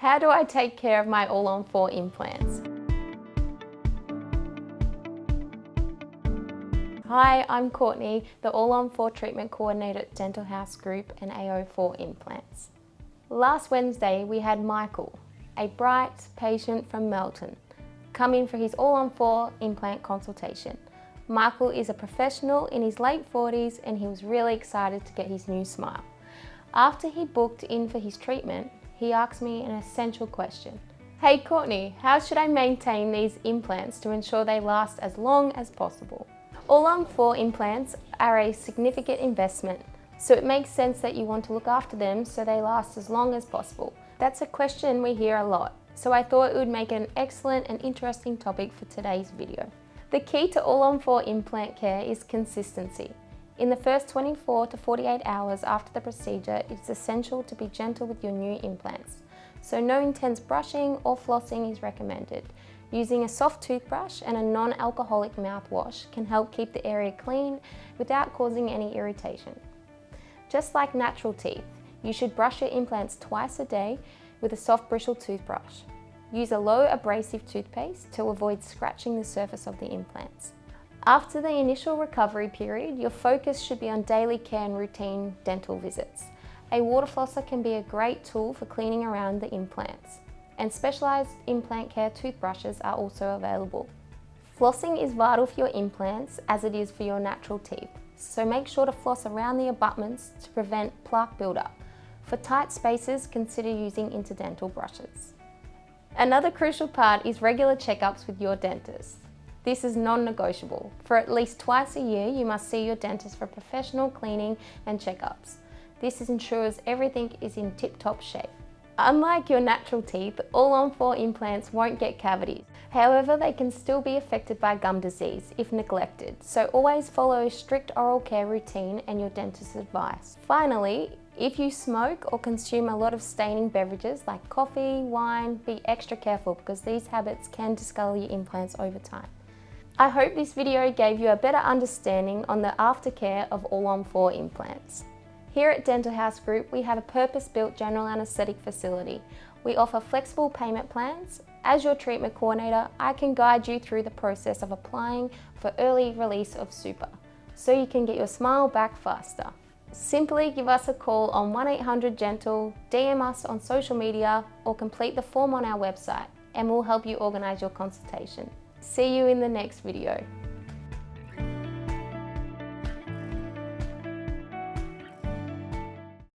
How do I take care of my All-On-4 implants? Hi, I'm Courtney, the All-On-4 treatment coordinator at Dental House Group and AO4 Implants. Last Wednesday we had Michael, a bright patient from Melton, come in for his All-On-4 implant consultation. Michael is a professional in his late 40s and he was really excited to get his new smile. After he booked in for his treatment, he asked me an essential question. Hey Courtney, how should I maintain these implants to ensure they last as long as possible? All-On-4 implants are a significant investment, so it makes sense that you want to look after them so they last as long as possible. That's a question we hear a lot, so I thought it would make an excellent and interesting topic for today's video. The key to All-On-4 implant care is consistency. In the first 24 to 48 hours after the procedure, it's essential to be gentle with your new implants. So no intense brushing or flossing is recommended. Using a soft toothbrush and a non-alcoholic mouthwash can help keep the area clean without causing any irritation. Just like natural teeth, you should brush your implants twice a day with a soft bristle toothbrush. Use a low-abrasive toothpaste to avoid scratching the surface of the implants. After the initial recovery period, your focus should be on daily care and routine dental visits. A water flosser can be a great tool for cleaning around the implants, and specialised implant care toothbrushes are also available. Flossing is vital for your implants as it is for your natural teeth, so make sure to floss around the abutments to prevent plaque buildup. For tight spaces, consider using interdental brushes. Another crucial part is regular checkups with your dentist. This is non-negotiable. For at least twice a year, you must see your dentist for professional cleaning and checkups. This ensures everything is in tip-top shape. Unlike your natural teeth, All-On-4 implants won't get cavities. However, they can still be affected by gum disease if neglected, so always follow a strict oral care routine and your dentist's advice. Finally, if you smoke or consume a lot of staining beverages like coffee, wine, be extra careful because these habits can discolor your implants over time. I hope this video gave you a better understanding on the aftercare of All-On-4 implants. Here at Dental House Group, we have a purpose-built general anaesthetic facility. We offer flexible payment plans. As your treatment coordinator, I can guide you through the process of applying for early release of super, so you can get your smile back faster. Simply give us a call on 1-800-GENTLE, DM us on social media, or complete the form on our website, and we'll help you organise your consultation. See you in the next video.